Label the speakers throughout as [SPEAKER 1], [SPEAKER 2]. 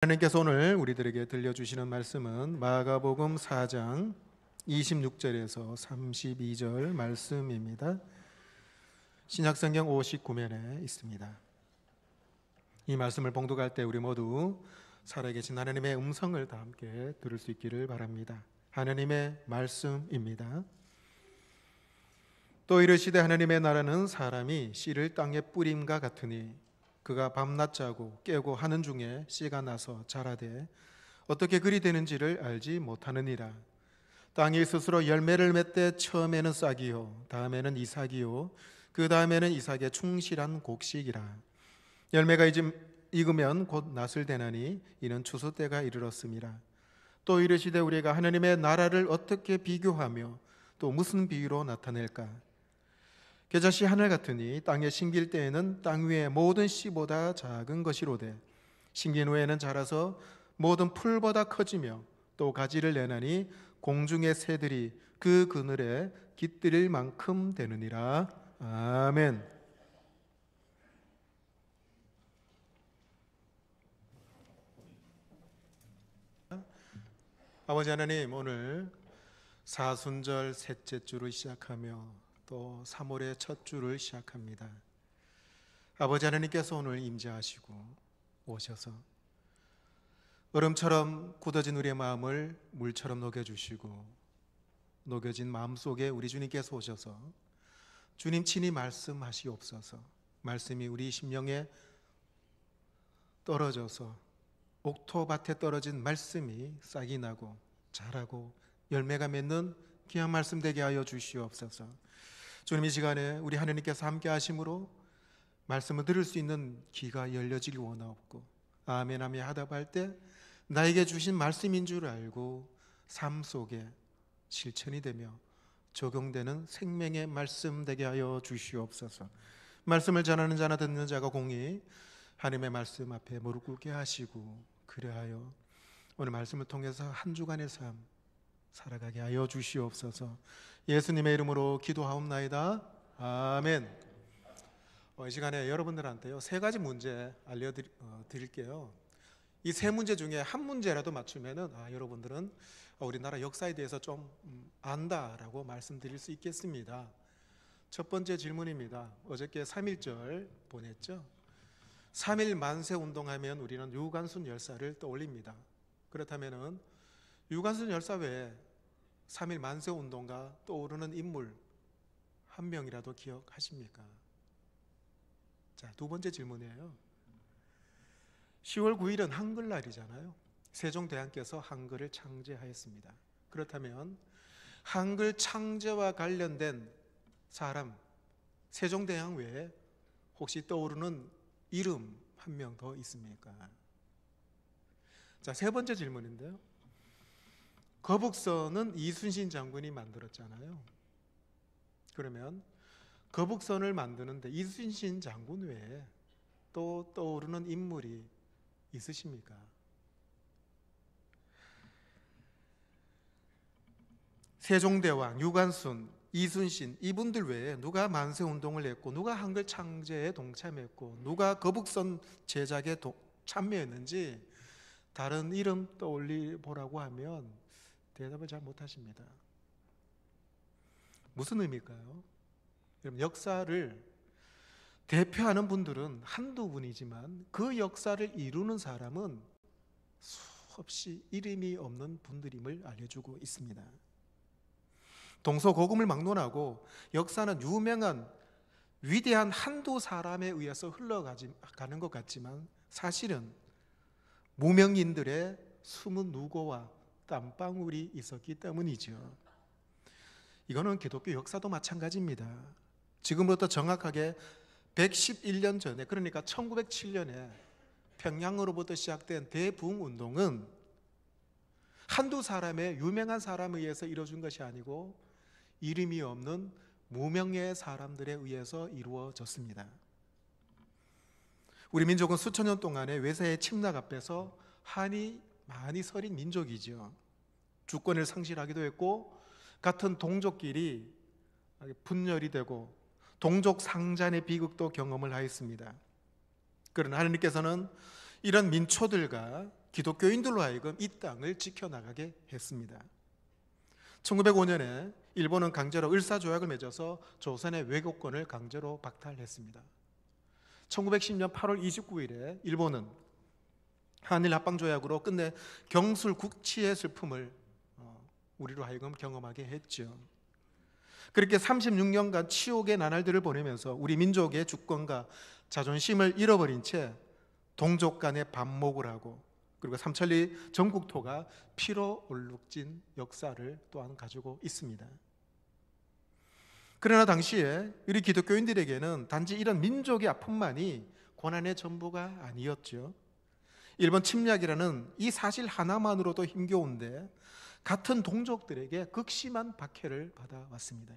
[SPEAKER 1] 하나님께서 오늘 우리들에게 들려주시는 말씀은 마가복음 4장 26절에서 32절 말씀입니다. 신약성경 59면에 있습니다. 이 말씀을 봉독할 때 우리 모두 살아계신 하나님의 음성을 다 함께 들을 수 있기를 바랍니다. 하나님의 말씀입니다. 또 이르시되 하나님의 나라는 사람이 씨를 땅에 뿌림과 같으니 그가 밤낮 자고 깨고 하는 중에 씨가 나서 자라되 어떻게 그리 되는지를 알지 못하느니라. 땅이 스스로 열매를 맺되 처음에는 싹이요 다음에는 이삭이요 그 다음에는 이삭의 충실한 곡식이라. 열매가 익으면 곧 낫을 대나니 이는 추수 때가 이르렀음이라. 또 이르시되 우리가 하나님의 나라를 어떻게 비교하며 또 무슨 비유로 나타낼까? 겨자씨 하늘 같으니 땅에 심길 때에는 땅 위의 모든 씨보다 작은 것이로되 심긴 후에는 자라서 모든 풀보다 커지며 또 가지를 내나니 공중의 새들이 그 그늘에 깃들일 만큼 되느니라. 아멘. 아버지 하나님, 오늘 사순절 셋째 주를 시작하며 또 3월의 첫 주를 시작합니다. 아버지 하나님께서 오늘 임재하시고 오셔서 얼음처럼 굳어진 우리의 마음을 물처럼 녹여주시고 녹여진 마음속에 우리 주님께서 오셔서 주님 친히 말씀하시옵소서. 말씀이 우리 심령에 떨어져서 옥토밭에 떨어진 말씀이 싹이 나고 자라고 열매가 맺는 귀한 말씀 되게 하여 주시옵소서. 주님, 이 시간에 우리 하나님께서 함께 하심으로 말씀을 들을 수 있는 귀가 열려지기 원하옵고 아멘 하며 하답할 때 나에게 주신 말씀인 줄 알고 삶 속에 실천이 되며 적용되는 생명의 말씀 되게 하여 주시옵소서. 말씀을 전하는 자나 듣는 자가 공히 하나님의 말씀 앞에 무릎 꿇게 하시고 그래하여 오늘 말씀을 통해서 한 주간의 삶 살아가게 하여 주시옵소서. 예수님의 이름으로 기도하옵나이다. 아멘. 이 시간에 여러분들한테요 세 가지 문제 알려드릴게요. 이 세 문제 중에 한 문제라도 맞추면은 여러분들은 우리나라 역사에 대해서 좀 안다라고 말씀드릴 수 있겠습니다. 첫 번째 질문입니다. 어저께 3.1절 보냈죠. 3.1 만세 운동하면 우리는 유관순 열사를 떠올립니다. 그렇다면은 유관순 열사 외에 3.1 만세 운동가 떠오르는 인물 한 명이라도 기억하십니까? 자, 두 번째 질문이에요. 10월 9일은 한글날이잖아요. 세종대왕께서 한글을 창제하였습니다. 그렇다면 한글 창제와 관련된 사람 세종대왕 외에 혹시 떠오르는 이름 한 명 더 있습니까? 자, 세 번째 질문인데요. 거북선은 이순신 장군이 만들었잖아요. 그러면 거북선을 만드는데 이순신 장군 외에 또 떠오르는 인물이 있으십니까? 세종대왕, 유관순, 이순신 이분들 외에 누가 만세운동을 했고 누가 한글 창제에 동참했고 누가 거북선 제작에 참여했는지 다른 이름 떠올리 보라고 하면 대답을 잘 못하십니다. 무슨 의미일까요? 여러분, 역사를 대표하는 분들은 한두 분이지만 그 역사를 이루는 사람은 수없이 이름이 없는 분들임을 알려주고 있습니다. 동서고금을 막론하고 역사는 유명한 위대한 한두 사람에 의해서 흘러가는 것 같지만 사실은 무명인들의 숨은 누고와 땀방울이 있었기 때문이죠. 이거는 기독교 역사도 마찬가지입니다. 지금부터 정확하게 111년 전에, 그러니까 1907년에 평양으로부터 시작된 대부흥운동은 한두 사람의 유명한 사람에 의해서 이루어진 것이 아니고 이름이 없는 무명의 사람들에 의해서 이루어졌습니다. 우리 민족은 수천 년 동안의 외세의 침략 앞에서 한이 많이 서린 민족이죠. 주권을 상실하기도 했고 같은 동족끼리 분열이 되고 동족 상잔의 비극도 경험을 하였습니다. 그러나 하나님께서는 이런 민초들과 기독교인들로 하여금 이 땅을 지켜나가게 했습니다. 1905년에 일본은 강제로 을사조약을 맺어서 조선의 외교권을 강제로 박탈했습니다. 1910년 8월 29일에 일본은 한일 합방조약으로 끝내 경술국치의 슬픔을 우리로 하여금 경험하게 했죠. 그렇게 36년간 치욕의 나날들을 보내면서 우리 민족의 주권과 자존심을 잃어버린 채 동족 간의 반목을 하고, 그리고 삼천리 전국토가 피로 얼룩진 역사를 또한 가지고 있습니다. 그러나 당시에 우리 기독교인들에게는 단지 이런 민족의 아픔만이 고난의 전부가 아니었죠. 일본 침략이라는 이 사실 하나만으로도 힘겨운데 같은 동족들에게 극심한 박해를 받아왔습니다.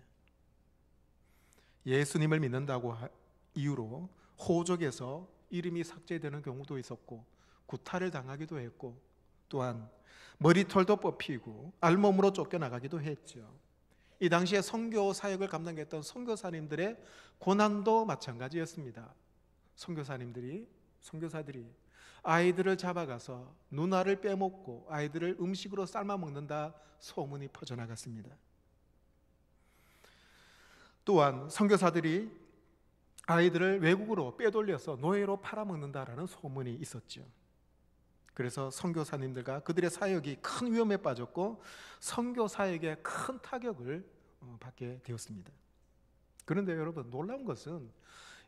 [SPEAKER 1] 예수님을 믿는다고 이유로 호족에서 이름이 삭제되는 경우도 있었고, 구타를 당하기도 했고, 또한 머리털도 뽑히고 알몸으로 쫓겨나가기도 했죠. 이 당시에 선교 사역을 감당했던 선교사님들의 고난도 마찬가지였습니다. 선교사들이 아이들을 잡아가서 누나를 빼먹고 아이들을 음식으로 삶아 먹는다 소문이 퍼져나갔습니다. 또한 선교사들이 아이들을 외국으로 빼돌려서 노예로 팔아먹는다라는 소문이 있었죠. 그래서 선교사님들과 그들의 사역이 큰 위험에 빠졌고 선교 사역에 큰 타격을 받게 되었습니다. 그런데 여러분, 놀라운 것은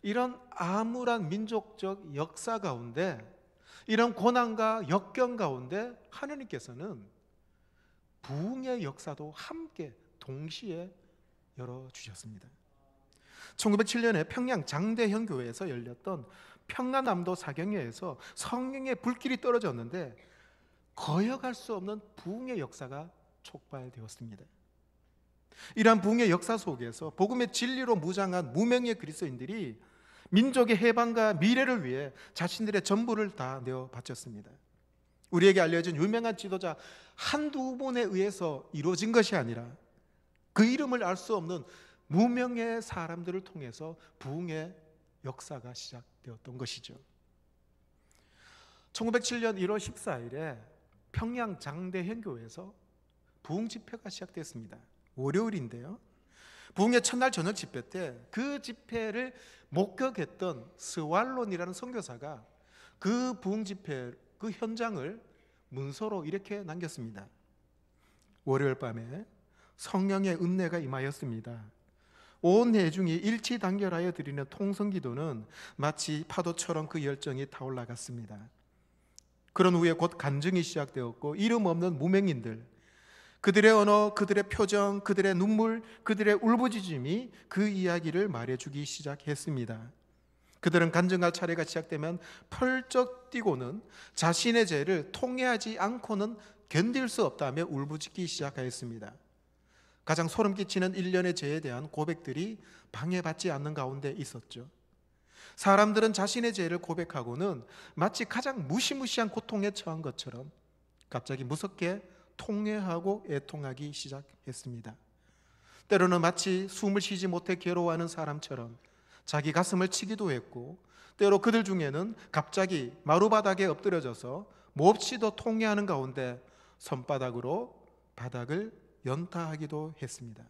[SPEAKER 1] 이런 암울한 민족적 역사 가운데, 이런 고난과 역경 가운데 하나님께서는 부흥의 역사도 함께 동시에 열어주셨습니다. 1907년에 평양 장대현 교회에서 열렸던 평안남도 사경회에서 성령의 불길이 떨어졌는데 거역할 수 없는 부흥의 역사가 촉발되었습니다. 이러한 부흥의 역사 속에서 복음의 진리로 무장한 무명의 그리스도인들이 민족의 해방과 미래를 위해 자신들의 전부를 다 내어 바쳤습니다. 우리에게 알려진 유명한 지도자 한두 분에 의해서 이루어진 것이 아니라 그 이름을 알 수 없는 무명의 사람들을 통해서 부흥의 역사가 시작되었던 것이죠. 1907년 1월 14일에 평양 장대현 교회에서 부흥 집회가 시작됐습니다. 월요일인데요. 부흥의 첫날 저녁 집회 때 그 집회를 목격했던 스왈론이라는 선교사가 그 부흥 집회 그 현장을 문서로 이렇게 남겼습니다. 월요일 밤에 성령의 은혜가 임하였습니다. 온 회중이 일치단결하여 드리는 통성기도는 마치 파도처럼 그 열정이 타올라갔습니다. 그런 후에 곧 간증이 시작되었고 이름 없는 무명인들, 그들의 언어, 그들의 표정, 그들의 눈물, 그들의 울부짖음이 그 이야기를 말해주기 시작했습니다. 그들은 간증할 차례가 시작되면 펄쩍 뛰고는 자신의 죄를 통회하지 않고는 견딜 수 없다며 울부짖기 시작하였습니다. 가장 소름 끼치는 일련의 죄에 대한 고백들이 방해받지 않는 가운데 있었죠. 사람들은 자신의 죄를 고백하고는 마치 가장 무시무시한 고통에 처한 것처럼 갑자기 무섭게 통회하고 애통하기 시작했습니다. 때로는 마치 숨을 쉬지 못해 괴로워하는 사람처럼 자기 가슴을 치기도 했고, 때로 그들 중에는 갑자기 마루바닥에 엎드려져서 몹시도 통회하는 가운데 손바닥으로 바닥을 연타하기도 했습니다.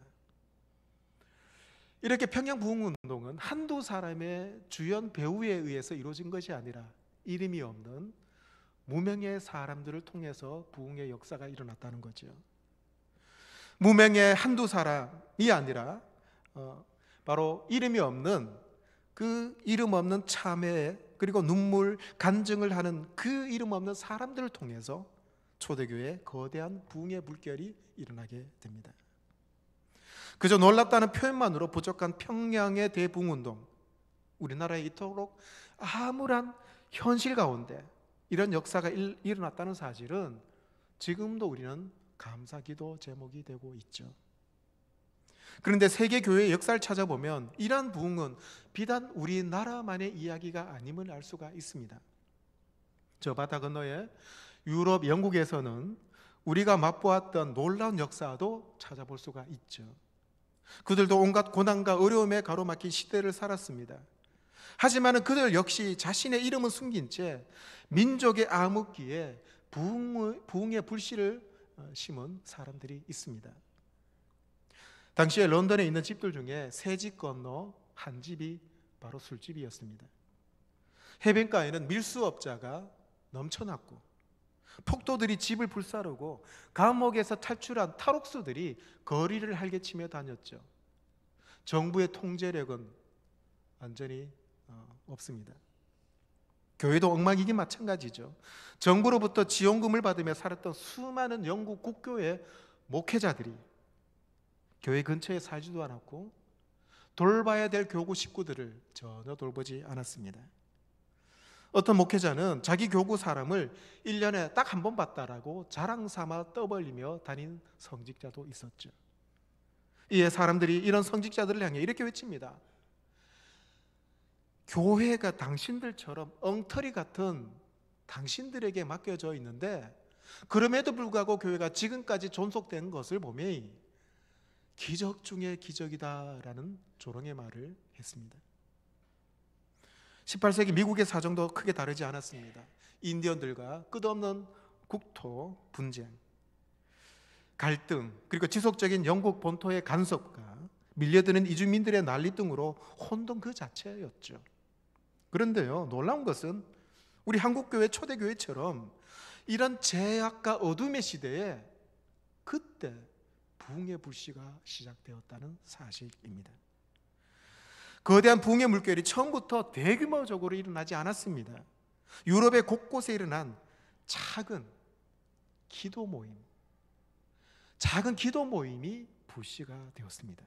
[SPEAKER 1] 이렇게 평양 부흥운동은 한두 사람의 주연 배우에 의해서 이루어진 것이 아니라 이름이 없는 무명의 사람들을 통해서 부흥의 역사가 일어났다는 거죠. 무명의 한두 사람이 아니라 바로 이름이 없는 그 이름 없는 참회 그리고 눈물 간증을 하는 그 이름 없는 사람들을 통해서 초대교회에 거대한 부흥의 물결이 일어나게 됩니다. 그저 놀랍다는 표현만으로 부족한 평양의 대부흥운동, 우리나라에 이토록 암울한 현실 가운데 이런 역사가 일어났다는 사실은 지금도 우리는 감사기도 제목이 되고 있죠. 그런데 세계 교회의 역사를 찾아보면 이러한 부흥은 비단 우리나라만의 이야기가 아님을 알 수가 있습니다. 저 바다 건너에 유럽 영국에서는 우리가 맛보았던 놀라운 역사도 찾아볼 수가 있죠. 그들도 온갖 고난과 어려움에 가로막힌 시대를 살았습니다. 하지만 그들 역시 자신의 이름은 숨긴 채 민족의 암흑기에 부흥의 불씨를 심은 사람들이 있습니다. 당시에 런던에 있는 집들 중에 세 집 건너 한 집이 바로 술집이었습니다. 해변가에는 밀수업자가 넘쳐났고 폭도들이 집을 불사르고 감옥에서 탈출한 탈옥수들이 거리를 활개치며 다녔죠. 정부의 통제력은 완전히 없습니다. 교회도 엉망이기 마찬가지죠. 정부로부터 지원금을 받으며 살았던 수많은 영국 국교의 목회자들이 교회 근처에 살지도 않았고 돌봐야 될 교구 식구들을 전혀 돌보지 않았습니다. 어떤 목회자는 자기 교구 사람을 1년에 딱 한 번 봤다라고 자랑 삼아 떠벌리며 다닌 성직자도 있었죠. 이에 사람들이 이런 성직자들을 향해 이렇게 외칩니다. 교회가 당신들처럼 엉터리 같은 당신들에게 맡겨져 있는데 그럼에도 불구하고 교회가 지금까지 존속된 것을 보면 기적 중에 기적이다라는 조롱의 말을 했습니다. 18세기 미국의 사정도 크게 다르지 않았습니다. 인디언들과 끝없는 국토 분쟁, 갈등, 그리고 지속적인 영국 본토의 간섭과 밀려드는 이주민들의 난리 등으로 혼돈 그 자체였죠. 그런데요, 놀라운 것은 우리 한국교회 초대교회처럼 이런 제약과 어둠의 시대에 그때 부흥의 불씨가 시작되었다는 사실입니다. 거대한 부흥의 물결이 처음부터 대규모적으로 일어나지 않았습니다. 유럽의 곳곳에 일어난 작은 기도 모임이 불씨가 되었습니다.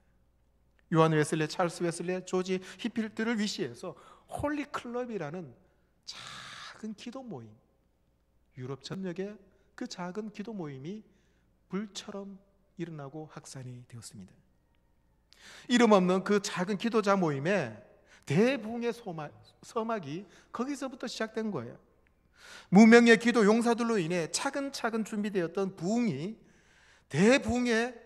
[SPEAKER 1] 요한 웨슬레, 찰스 웨슬레, 조지 히필트를 위시해서 홀리 클럽이라는 작은 기도 모임, 유럽 전역에 그 작은 기도 모임이 불처럼 일어나고 확산이 되었습니다. 이름 없는 그 작은 기도자 모임에 대부흥의 서막이 거기서부터 시작된 거예요. 무명의 기도 용사들로 인해 차근차근 준비되었던 부흥이 대부흥의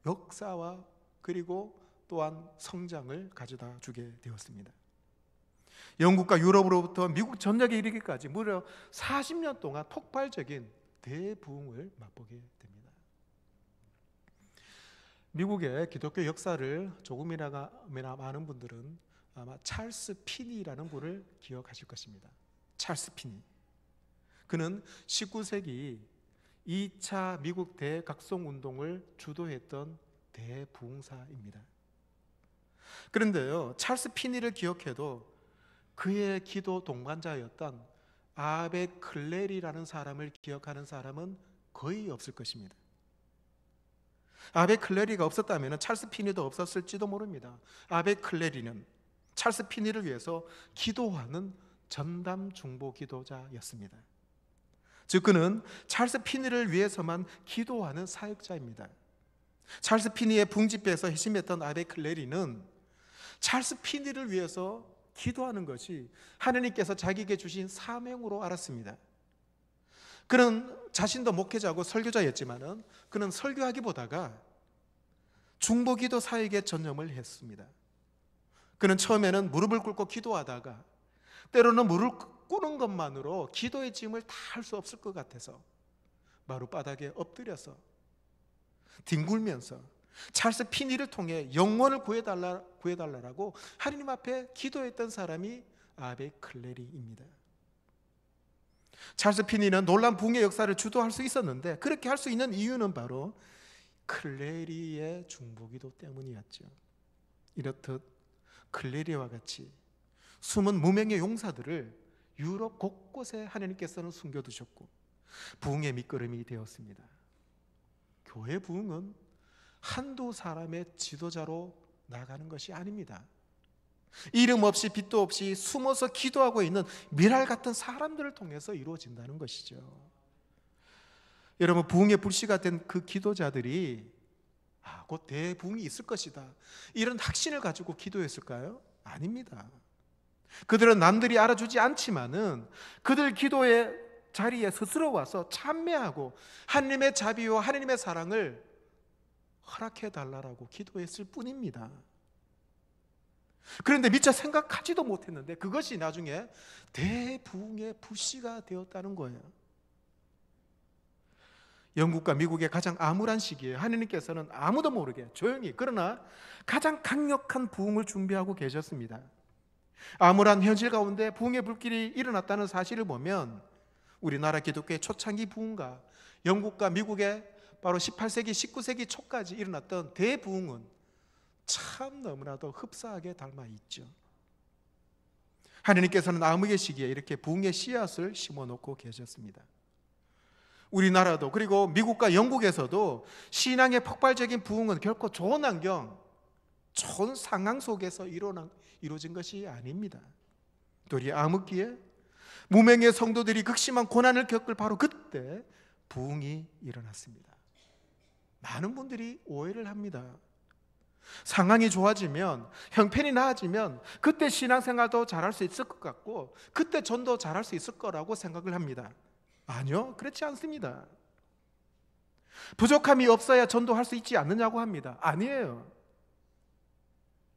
[SPEAKER 1] 역사와 그리고 또한 성장을 가져다 주게 되었습니다. 영국과 유럽으로부터 미국 전역에 이르기까지 무려 40년 동안 폭발적인 대부흥을 맛보게 됩니다. 미국의 기독교 역사를 조금이나마 아는 분들은 아마 찰스 피니라는 분을 기억하실 것입니다. 찰스 피니. 그는 19세기 2차 미국 대각성 운동을 주도했던 대부흥사입니다. 그런데요, 찰스 피니를 기억해도 그의 기도 동반자였던 아베 클레리라는 사람을 기억하는 사람은 거의 없을 것입니다. 아베 클레리가 없었다면 찰스 피니도 없었을지도 모릅니다. 아베 클레리는 찰스 피니를 위해서 기도하는 전담 중보 기도자였습니다. 즉 그는 찰스 피니를 위해서만 기도하는 사역자입니다. 찰스 피니의 붕집배에서 회심했던 아베 클레리는 찰스 피니를 위해서 기도하는 것이 하느님께서 자기에게 주신 사명으로 알았습니다. 그는 자신도 목회자고 설교자였지만 그는 설교하기보다가 중보기도 사역에 전념을 했습니다. 그는 처음에는 무릎을 꿇고 기도하다가 때로는 무릎 꿇는 것만으로 기도의 짐을 다 할 수 없을 것 같아서 마룻바닥에 엎드려서 뒹굴면서 찰스 피니를 통해 영원을 구해달라고 하나님 앞에 기도했던 사람이 아베 클레리입니다. 찰스 피니는 놀라운 부흥의 역사를 주도할 수 있었는데 그렇게 할 수 있는 이유는 바로 클레리의 중보기도 때문이었죠. 이렇듯 클레리와 같이 숨은 무명의 용사들을 유럽 곳곳에 하나님께서는 숨겨두셨고 부흥의 밑거름이 되었습니다. 교회 부흥은 한두 사람의 지도자로 나가는 것이 아닙니다. 이름 없이 빛도 없이 숨어서 기도하고 있는 미랄 같은 사람들을 통해서 이루어진다는 것이죠. 여러분, 부흥의 불씨가 된 그 기도자들이 곧 대부흥이 있을 것이다, 이런 확신을 가지고 기도했을까요? 아닙니다. 그들은 남들이 알아주지 않지만은 그들 기도의 자리에 스스로 와서 참매하고 하나님의 자비와 하나님의 사랑을 허락해 달라고 기도했을 뿐입니다. 그런데 미처 생각하지도 못했는데 그것이 나중에 대부흥의 불씨가 되었다는 거예요. 영국과 미국의 가장 암울한 시기에 하느님께서는 아무도 모르게 조용히 그러나 가장 강력한 부흥을 준비하고 계셨습니다. 암울한 현실 가운데 부흥의 불길이 일어났다는 사실을 보면 우리나라 기독교의 초창기 부흥과 영국과 미국의 바로 18세기, 19세기 초까지 일어났던 대부흥은 참 너무나도 흡사하게 닮아 있죠. 하느님께서는 암흑의 시기에 이렇게 부흥의 씨앗을 심어놓고 계셨습니다. 우리나라도 그리고 미국과 영국에서도 신앙의 폭발적인 부흥은 결코 좋은 환경, 좋은 상황 속에서 이루어진 것이 아닙니다. 도리어 암흑기에 무명의 성도들이 극심한 고난을 겪을 바로 그때 부흥이 일어났습니다. 많은 분들이 오해를 합니다. 상황이 좋아지면, 형편이 나아지면 그때 신앙생활도 잘할 수 있을 것 같고 그때 전도 잘할 수 있을 거라고 생각을 합니다. 아니요, 그렇지 않습니다. 부족함이 없어야 전도할 수 있지 않느냐고 합니다. 아니에요.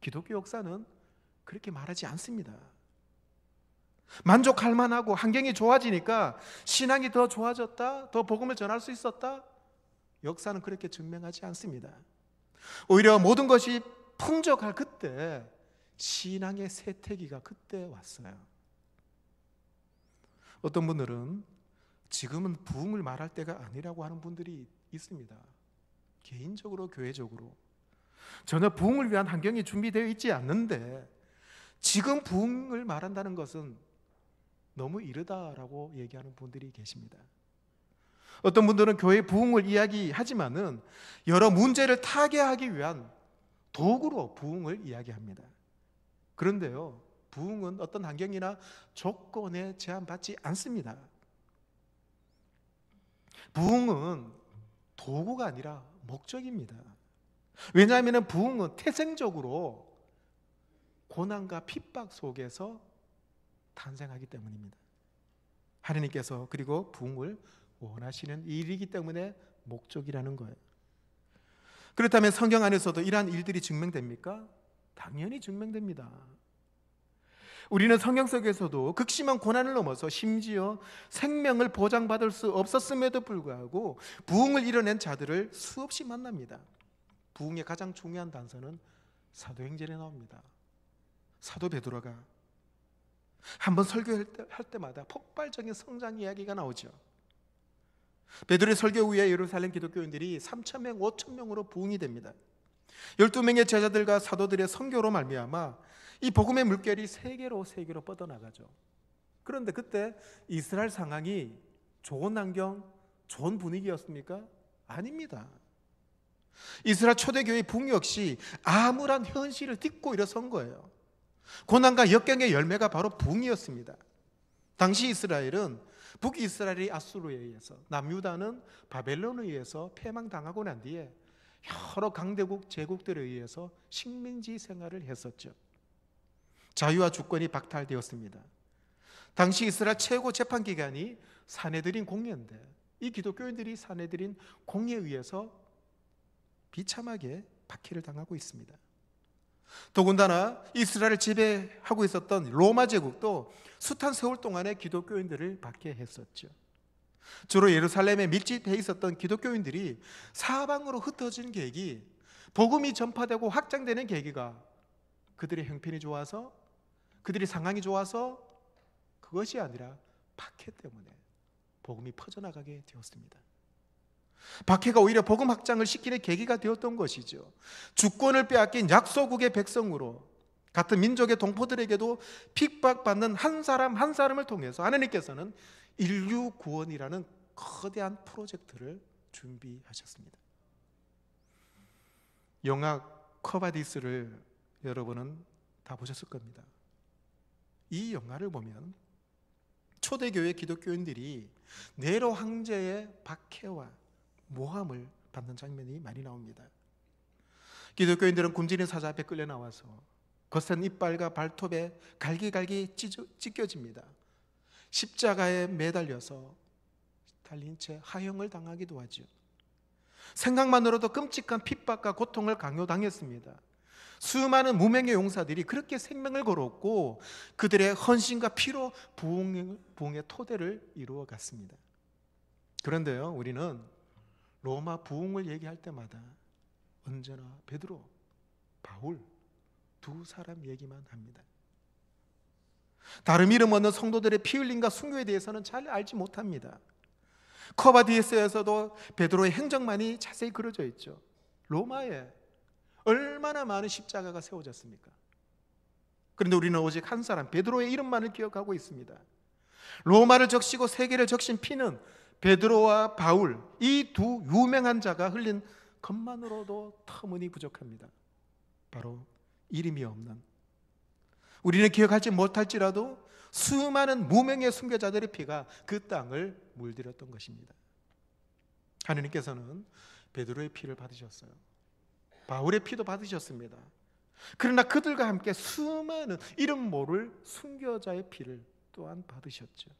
[SPEAKER 1] 기독교 역사는 그렇게 말하지 않습니다. 만족할 만하고 환경이 좋아지니까 신앙이 더 좋아졌다, 더 복음을 전할 수 있었다, 역사는 그렇게 증명하지 않습니다. 오히려 모든 것이 풍족할 그때 신앙의 쇠퇴기가 그때 왔어요. 어떤 분들은 지금은 부흥을 말할 때가 아니라고 하는 분들이 있습니다. 개인적으로, 교회적으로 전혀 부흥을 위한 환경이 준비되어 있지 않는데 지금 부흥을 말한다는 것은 너무 이르다라고 얘기하는 분들이 계십니다. 어떤 분들은 교회 부흥을 이야기하지만은 여러 문제를 타개하기 위한 도구로 부흥을 이야기합니다. 그런데요, 부흥은 어떤 환경이나 조건에 제한받지 않습니다. 부흥은 도구가 아니라 목적입니다. 왜냐하면 부흥은 태생적으로 고난과 핍박 속에서 탄생하기 때문입니다. 하느님께서 그리고 부흥을 원하시는 일이기 때문에 목적이라는 거예요. 그렇다면 성경 안에서도 이러한 일들이 증명됩니까? 당연히 증명됩니다. 우리는 성경 속에서도 극심한 고난을 넘어서 심지어 생명을 보장받을 수 없었음에도 불구하고 부흥을 이뤄낸 자들을 수없이 만납니다. 부흥의 가장 중요한 단서는 사도행전에 나옵니다. 사도 베드로가 한번 설교할 때마다 폭발적인 성장 이야기가 나오죠. 베드로의 설교 후에 예루살렘 기독교인들이 3,000명, 5,000명으로 부흥이 됩니다. 12명의 제자들과 사도들의 선교로 말미암아 이 복음의 물결이 세계로 뻗어나가죠. 그런데 그때 이스라엘 상황이 좋은 환경, 좋은 분위기였습니까? 아닙니다. 이스라엘 초대교회 부흥 역시 암울한 현실을 딛고 일어선 거예요. 고난과 역경의 열매가 바로 부흥이었습니다. 당시 이스라엘은 북이스라엘이 아수르에 의해서, 남유다는 바벨론에 의해서 패망당하고 난 뒤에 여러 강대국 제국들에 의해서 식민지 생활을 했었죠. 자유와 주권이 박탈되었습니다. 당시 이스라엘 최고 재판기관이 사내들인 공회인데 이 기독교인들이 사내들인 공회에 의해서 비참하게 박해를 당하고 있습니다. 더군다나 이스라엘을 지배하고 있었던 로마 제국도 숱한 세월 동안에 기독교인들을 박해했었죠. 주로 예루살렘에 밀집해 있었던 기독교인들이 사방으로 흩어진 계기, 복음이 전파되고 확장되는 계기가 그들의 형편이 좋아서, 그들의 상황이 좋아서 그것이 아니라 박해 때문에 복음이 퍼져나가게 되었습니다. 박해가 오히려 복음 확장을 시키는 계기가 되었던 것이죠. 주권을 빼앗긴 약소국의 백성으로 같은 민족의 동포들에게도 핍박받는 한 사람 한 사람을 통해서 하나님께서는 인류 구원이라는 거대한 프로젝트를 준비하셨습니다. 영화 쿼바디스를 여러분은 다 보셨을 겁니다. 이 영화를 보면 초대교회 기독교인들이 네로 황제의 박해와 모함을 받는 장면이 많이 나옵니다. 기독교인들은 굶주린 사자 앞에 끌려 나와서 거센 이빨과 발톱에 갈기갈기 찢겨집니다. 십자가에 매달려서 달린 채 하형을 당하기도 하죠. 생각만으로도 끔찍한 핍박과 고통을 강요당했습니다. 수많은 무명의 용사들이 그렇게 생명을 걸었고 그들의 헌신과 피로 부흥의 토대를 이루어갔습니다. 그런데요, 우리는 로마 부흥을 얘기할 때마다 언제나 베드로, 바울 두 사람 얘기만 합니다. 다른 이름 없는 성도들의 피 흘림과 순교에 대해서는 잘 알지 못합니다. 커바디에스에서도 베드로의 행적만이 자세히 그려져 있죠. 로마에 얼마나 많은 십자가가 세워졌습니까? 그런데 우리는 오직 한 사람 베드로의 이름만을 기억하고 있습니다. 로마를 적시고 세계를 적신 피는 베드로와 바울, 이 두 유명한 자가 흘린 것만으로도 터무니 부족합니다. 바로 이름이 없는, 우리는 기억하지 못할지라도 수많은 무명의 순교자들의 피가 그 땅을 물들였던 것입니다. 하느님께서는 베드로의 피를 받으셨어요. 바울의 피도 받으셨습니다. 그러나 그들과 함께 수많은 이름 모를 순교자의 피를 또한 받으셨죠.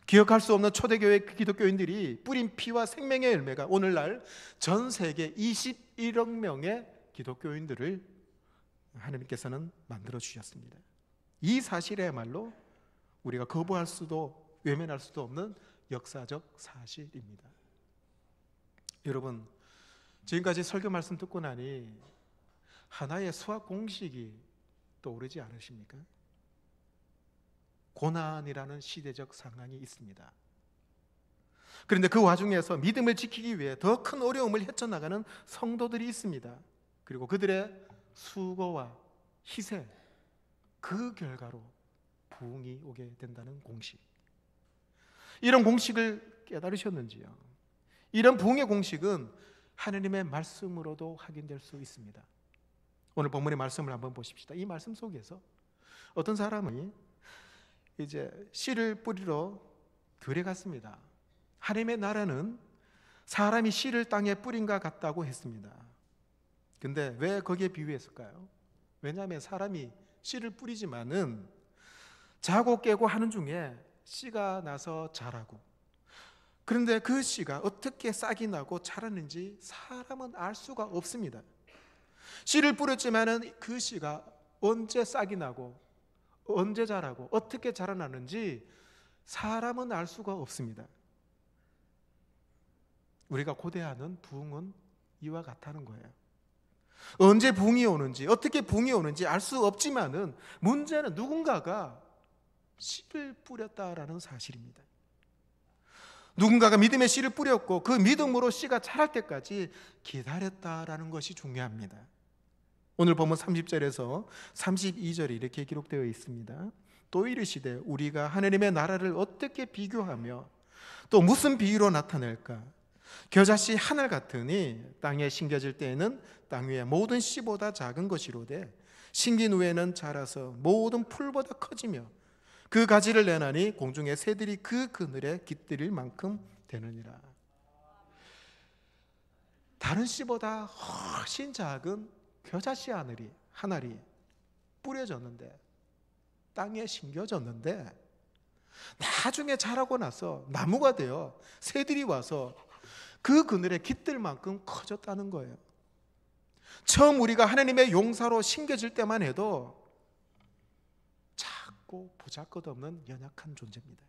[SPEAKER 1] 기억할 수 없는 초대교회 기독교인들이 뿌린 피와 생명의 열매가 오늘날 전 세계 21억 명의 기독교인들을 하나님께서는 만들어 주셨습니다. 이 사실이야말로 우리가 거부할 수도 외면할 수도 없는 역사적 사실입니다. 여러분, 지금까지 설교 말씀 듣고 나니 하나의 수학 공식이 떠오르지 않으십니까? 고난이라는 시대적 상황이 있습니다. 그런데 그 와중에서 믿음을 지키기 위해 더 큰 어려움을 헤쳐나가는 성도들이 있습니다. 그리고 그들의 수고와 희생, 그 결과로 부흥이 오게 된다는 공식, 이런 공식을 깨달으셨는지요? 이런 부흥의 공식은 하느님의 말씀으로도 확인될 수 있습니다. 오늘 본문의 말씀을 한번 보십시다. 이 말씀 속에서 어떤 사람이 이제 씨를 뿌리러 들에 갔습니다. 하나님의 나라는 사람이 씨를 땅에 뿌린과 같다고 했습니다. 근데 왜 거기에 비유했을까요? 왜냐하면 사람이 씨를 뿌리지만은 자고 깨고 하는 중에 씨가 나서 자라고, 그런데 그 씨가 어떻게 싹이 나고 자라는지 사람은 알 수가 없습니다. 씨를 뿌렸지만은 그 씨가 언제 싹이 나고 언제 자라고 어떻게 자라나는지 사람은 알 수가 없습니다. 우리가 고대하는 부흥은 이와 같다는 거예요. 언제 부흥이 오는지 어떻게 부흥이 오는지 알 수 없지만은 문제는 누군가가 씨를 뿌렸다라는 사실입니다. 누군가가 믿음의 씨를 뿌렸고 그 믿음으로 씨가 자랄 때까지 기다렸다라는 것이 중요합니다. 오늘 보면 30절에서 32절에 이렇게 기록되어 있습니다. 또 이르시되 우리가 하나님의 나라를 어떻게 비교하며 또 무슨 비유로 나타낼까? 겨자씨 하늘 같으니 땅에 심겨질 때에는 땅 위의 모든 씨보다 작은 것이로되 심긴 후에는 자라서 모든 풀보다 커지며 그 가지를 내나니 공중의 새들이 그 그늘에 깃들일 만큼 되느니라. 다른 씨보다 훨씬 작은 겨자씨 하늘이 뿌려졌는데, 땅에 심겨졌는데 나중에 자라고 나서 나무가 되어 새들이 와서 그 그늘에 깃들 만큼 커졌다는 거예요. 처음 우리가 하나님의 용사로 심겨질 때만 해도 작고 보잘것없는 연약한 존재입니다.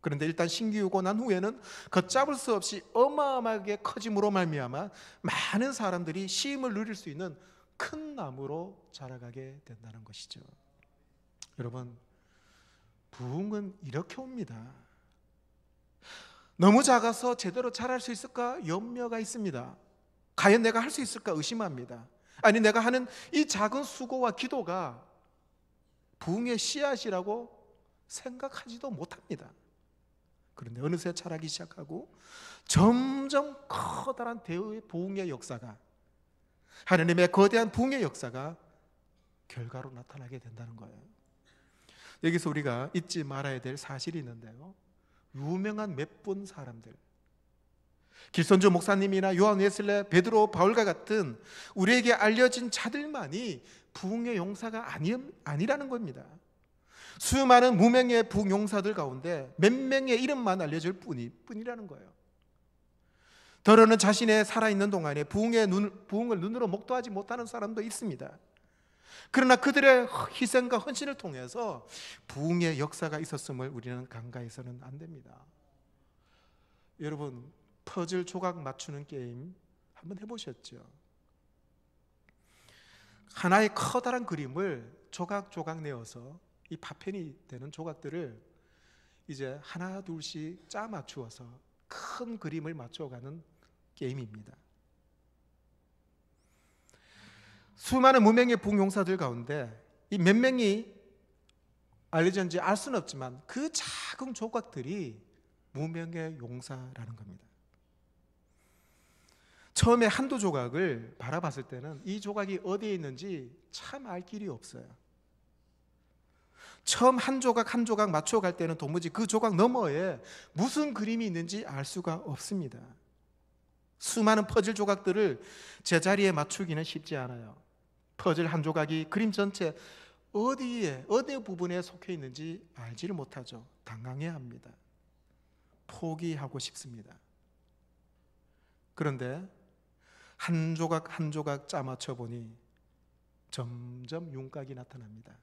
[SPEAKER 1] 그런데 일단 심기우고 난 후에는 걷잡을 수 없이 어마어마하게 커짐으로 말미암아 많은 사람들이 시임을 누릴 수 있는 큰 나무로 자라가게 된다는 것이죠. 여러분, 부흥은 이렇게 옵니다. 너무 작아서 제대로 자랄 수 있을까 염려가 있습니다. 과연 내가 할 수 있을까 의심합니다. 아니, 내가 하는 이 작은 수고와 기도가 부흥의 씨앗이라고 생각하지도 못합니다. 그런데 어느새 자라기 시작하고 점점 커다란 대의 부흥의 역사가, 하나님의 거대한 부흥의 역사가 결과로 나타나게 된다는 거예요. 여기서 우리가 잊지 말아야 될 사실이 있는데요, 유명한 몇 분 사람들, 길선주 목사님이나 요한 웨슬레, 베드로, 바울과 같은 우리에게 알려진 자들만이 부흥의 용사가 아니라는 겁니다. 수많은 무명의 부흥 용사들 가운데 몇 명의 이름만 알려질 뿐이라는 거예요. 더러는 자신의 살아있는 동안에 부흥을 눈으로 목도하지 못하는 사람도 있습니다. 그러나 그들의 희생과 헌신을 통해서 부흥의 역사가 있었음을 우리는 간과해서는 안 됩니다. 여러분, 퍼즐 조각 맞추는 게임 한번 해보셨죠? 하나의 커다란 그림을 조각 내어서 이 파편이 되는 조각들을 이제 하나 둘씩 짜 맞추어서 큰 그림을 맞춰가는 게임입니다. 수많은 무명의 부흥용사들 가운데 이 몇 명이 알려졌는지 알 수는 없지만 그 작은 조각들이 무명의 용사라는 겁니다. 처음에 한두 조각을 바라봤을 때는 이 조각이 어디에 있는지 참 알 길이 없어요. 처음 한 조각 한 조각 맞춰갈 때는 도무지 그 조각 너머에 무슨 그림이 있는지 알 수가 없습니다. 수많은 퍼즐 조각들을 제자리에 맞추기는 쉽지 않아요. 퍼즐 한 조각이 그림 전체 어디 부분에 속해 있는지 알지를 못하죠. 당황해합니다. 포기하고 싶습니다. 그런데 한 조각 한 조각 짜 맞춰 보니 점점 윤곽이 나타납니다.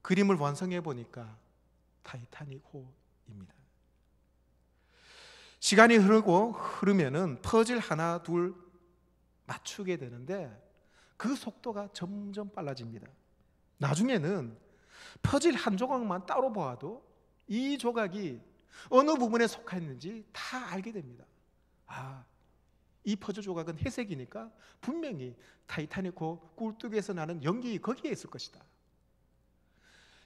[SPEAKER 1] 그림을 완성해 보니까 타이타닉 호입니다. 시간이 흐르면은 퍼즐 하나 둘 맞추게 되는데 그 속도가 점점 빨라집니다. 나중에는 퍼즐 한 조각만 따로 보아도 이 조각이 어느 부분에 속해 있는지 다 알게 됩니다. 이 퍼즐 조각은 회색이니까 분명히 타이타닉호 꿀뚝에서 나는 연기 거기에 있을 것이다.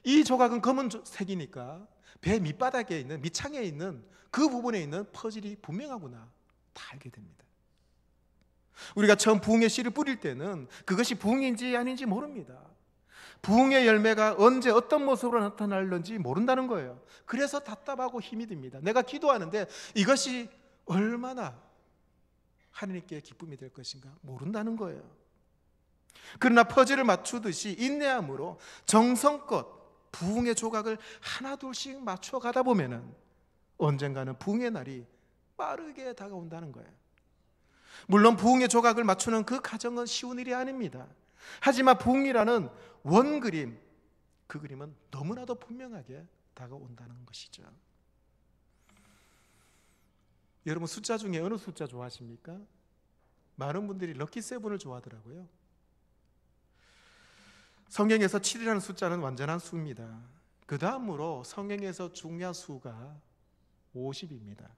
[SPEAKER 1] 이 조각은 검은색이니까 배 밑바닥에 있는 밑창에 있는 그 부분에 있는 퍼즐이 분명하구나 다 알게 됩니다. 우리가 처음 부흥의 씨를 뿌릴 때는 그것이 부흥인지 아닌지 모릅니다. 부흥의 열매가 언제 어떤 모습으로 나타날는지 모른다는 거예요. 그래서 답답하고 힘이 듭니다. 내가 기도하는데 이것이 얼마나 하나님께 기쁨이 될 것인가 모른다는 거예요. 그러나 퍼즐을 맞추듯이 인내함으로 정성껏 부흥의 조각을 하나 둘씩 맞춰 가다 보면은 언젠가는 부흥의 날이 빠르게 다가온다는 거예요. 물론 부흥의 조각을 맞추는 그 과정은 쉬운 일이 아닙니다. 하지만 부흥이라는 원그림, 그 그림은 너무나도 분명하게 다가온다는 것이죠. 여러분 숫자 중에 어느 숫자 좋아하십니까? 많은 분들이 럭키7을 좋아하더라고요. 성경에서 7이라는 숫자는 완전한 수입니다. 그 다음으로 성경에서 중요한 수가 50입니다.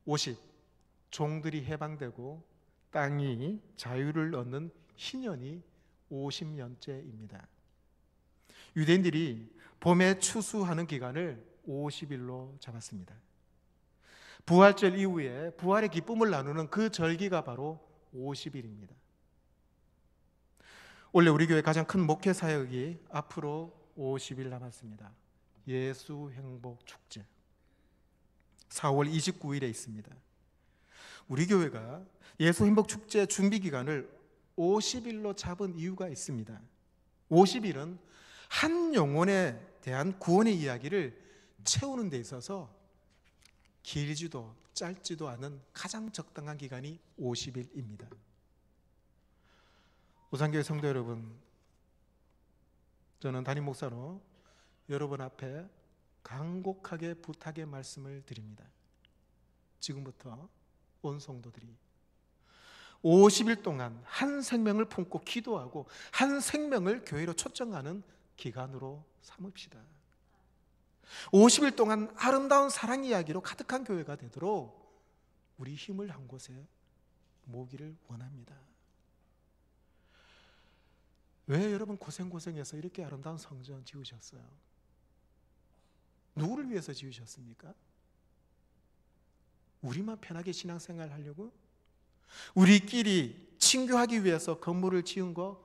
[SPEAKER 1] 50, 종들이 해방되고 땅이 자유를 얻는 희년이 50년째입니다. 유대인들이 봄에 추수하는 기간을 50일로 잡았습니다. 부활절 이후에 부활의 기쁨을 나누는 그 절기가 바로 50일입니다. 원래 우리 교회 가장 큰 목회 사역이 앞으로 50일 남았습니다. 예수 행복 축제 4월 29일에 있습니다. 우리 교회가 예수 행복 축제 준비 기간을 50일로 잡은 이유가 있습니다. 50일은 한 영혼에 대한 구원의 이야기를 채우는 데 있어서 길지도 짧지도 않은 가장 적당한 기간이 50일입니다. 우상교회 성도 여러분, 저는 담임 목사로 여러분 앞에 간곡하게 부탁의 말씀을 드립니다. 지금부터 온 성도들이 50일 동안 한 생명을 품고 기도하고 한 생명을 교회로 초청하는 기간으로 삼읍시다. 50일 동안 아름다운 사랑 이야기로 가득한 교회가 되도록 우리 힘을 한 곳에 모으기를 원합니다. 왜 여러분 고생해서 이렇게 아름다운 성전 지으셨어요? 누구를 위해서 지으셨습니까? 우리만 편하게 신앙생활 하려고? 우리끼리 친교하기 위해서 건물을 지은 거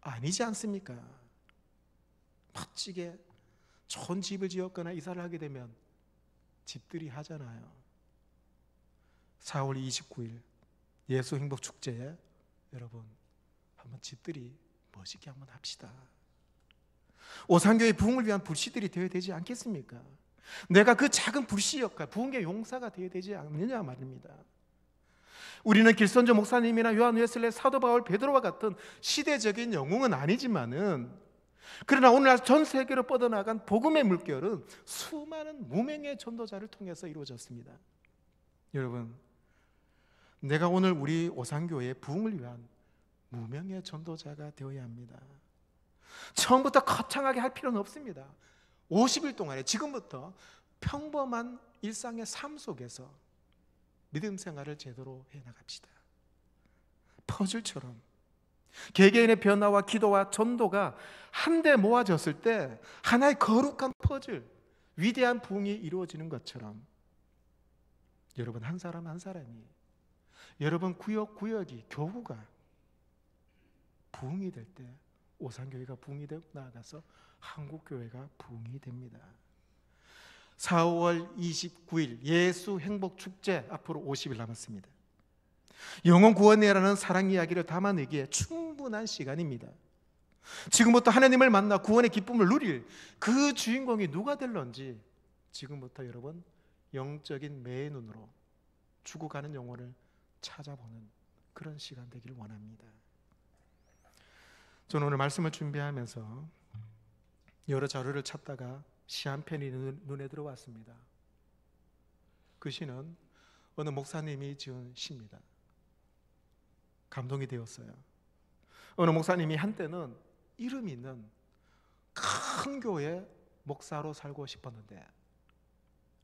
[SPEAKER 1] 아니지 않습니까? 멋지게 좋은 집을 지었거나 이사를 하게 되면 집들이 하잖아요. 4월 29일 예수 행복 축제에 여러분 한번 집들이 멋있게 한번 합시다. 오산교회 부흥을 위한 불씨들이 되어야 되지 않겠습니까? 내가 그 작은 불씨 역할, 부흥의 용사가 되어야 되지 않느냐 말입니다. 우리는 길선조 목사님이나 요한 웨슬레, 사도 바울, 베드로와 같은 시대적인 영웅은 아니지만은 그러나 오늘날 전 세계로 뻗어나간 복음의 물결은 수많은 무명의 전도자를 통해서 이루어졌습니다. 여러분, 내가 오늘 우리 오산교회의 부흥을 위한 무명의 전도자가 되어야 합니다. 처음부터 거창하게 할 필요는 없습니다. 50일 동안에 지금부터 평범한 일상의 삶 속에서 믿음 생활을 제대로 해나갑시다. 퍼즐처럼 개개인의 변화와 기도와 전도가 한데 모아졌을 때 하나의 거룩한 퍼즐, 위대한 부흥이 이루어지는 것처럼 여러분 한 사람 한 사람이, 여러분 구역 구역이, 교구가 부흥이 될 때 오산교회가 부흥이 되고 나아가서 한국교회가 부흥이 됩니다. 4월 29일 예수 행복축제 앞으로 50일 남았습니다. 영혼 구원이라는 사랑 이야기를 담아내기에 충분한 시간입니다. 지금부터 하나님을 만나 구원의 기쁨을 누릴 그 주인공이 누가 될런지 지금부터 여러분 영적인 매의 눈으로 죽어가는 영혼을 찾아보는 그런 시간 되기를 원합니다. 저는 오늘 말씀을 준비하면서 여러 자료를 찾다가 시 한 편이 눈에 들어왔습니다. 그 시는 어느 목사님이 지은 시입니다. 감동이 되었어요. 어느 목사님이 한때는 이름 있는 큰 교회 목사로 살고 싶었는데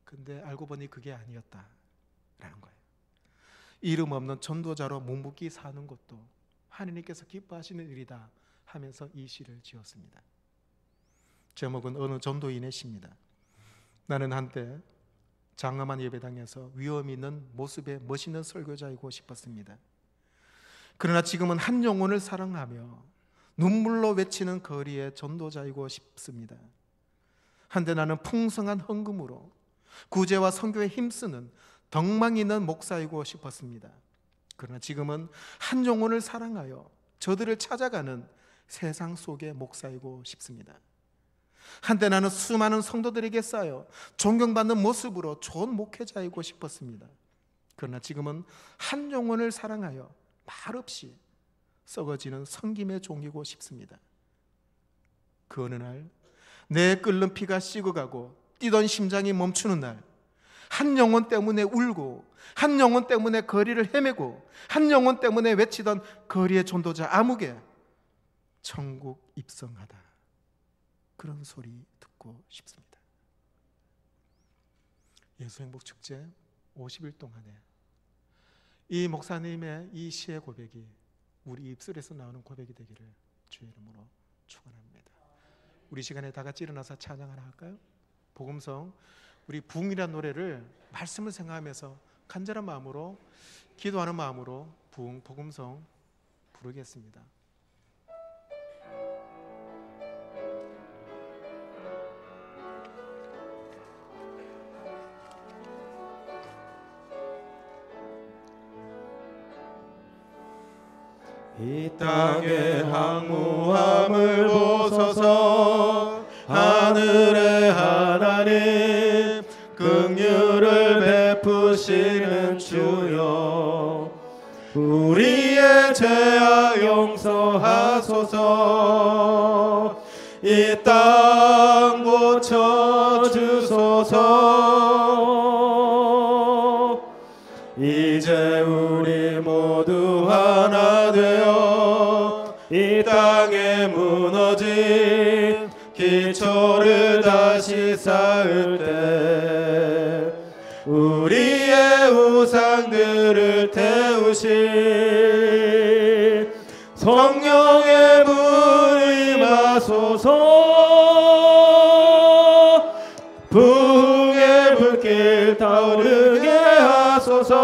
[SPEAKER 1] 근데 알고 보니 그게 아니었다라는 거예요. 이름 없는 전도자로 묵묵히 사는 것도 하나님께서 기뻐하시는 일이다 하면서 이 시를 지었습니다. 제목은 어느 전도인의 시입니다. 나는 한때 장엄한 예배당에서 위험 있는 모습의 멋있는 설교자이고 싶었습니다. 그러나 지금은 한 영혼을 사랑하며 눈물로 외치는 거리의 전도자이고 싶습니다. 한때 나는 풍성한 헌금으로 구제와 선교에 힘쓰는 덕망 있는 목사이고 싶었습니다. 그러나 지금은 한 영혼을 사랑하여 저들을 찾아가는 세상 속의 목사이고 싶습니다. 한때 나는 수많은 성도들에게 쌓여 존경받는 모습으로 좋은 목회자이고 싶었습니다. 그러나 지금은 한 영혼을 사랑하여 말없이 썩어지는 섬김의 종이고 싶습니다. 그 어느 날 내 끓는 피가 식어가고 뛰던 심장이 멈추는 날, 한 영혼 때문에 울고 한 영혼 때문에 거리를 헤매고 한 영혼 때문에 외치던 거리의 전도자 아무개 천국 입성하다, 그런 소리 듣고 싶습니다. 예수행복축제 50일 동안에 이 목사님의 이 시의 고백이 우리 입술에서 나오는 고백이 되기를 주의 이름으로 축원합니다. 우리 시간에 다 같이 일어나서 찬양 하나 할까요? 복음성, 우리 부흥이라는 노래를 말씀을 생각하면서 간절한 마음으로 기도하는 마음으로 부흥 복음성 부르겠습니다.
[SPEAKER 2] 이 땅의 황무함을 보소서. 하늘의 하나님 긍휼을 베푸시는 주여, 우리의 죄악 용서하소서. 이 땅 고쳐주소서. 이제 우리 모두 하나 되어 이 땅에 무너진 기초를 다시 쌓을 때 우리의 우상들을 태우실 성령의 불 임하소서. 부흥의 불길 타오르게 하소서.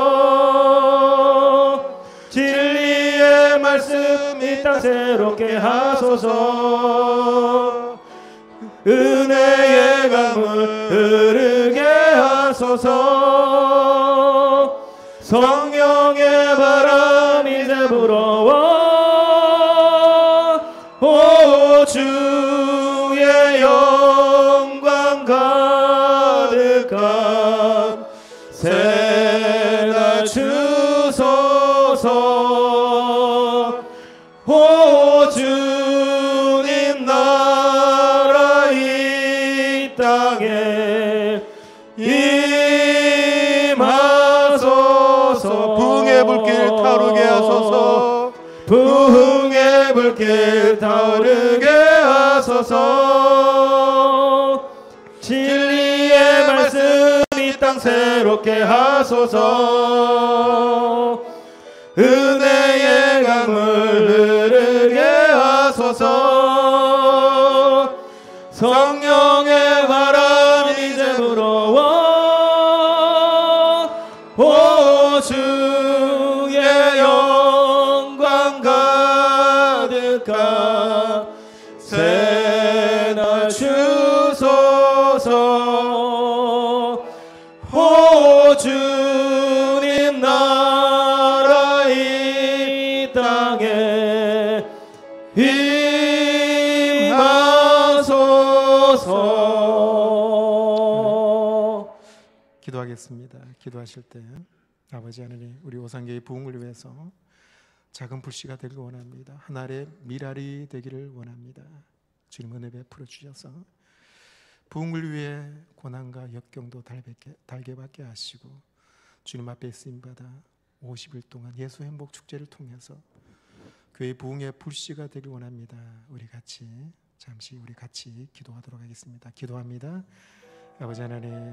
[SPEAKER 2] 진리의 말씀 이 땅 새롭게 하소서. 은혜의 강물 흐르게 하소서. 성령의 바람 이제 불어와 오 주의 영광 가득한 새날 주소서. 오 주님 나 부흥의 불길 타오르게 하소서. 진리의 말씀 이 땅 새롭게 하소서. 은혜의 강물 흐르게 하소서. 성령의 바람 이제 불어와 오 주의 영광 가득한 새날 주소서. 오 주님 나라 이 땅에 임하소서.
[SPEAKER 1] 기도하겠습니다. 기도하실 때 아버지 하나님, 우리 오산교회 부흥을 위해서 작은 불씨가 되길 원합니다. 하나의 미랄이 되기를 원합니다. 주님 은혜 베풀어 주셔서 부흥을 위해 고난과 역경도 달게 받게 하시고 주님 앞에 쓰임받아 50일 동안 예수 행복 축제를 통해서 교회 부흥의 불씨가 되길 원합니다. 우리 같이 기도하도록 하겠습니다. 기도합니다. 아버지 하나님,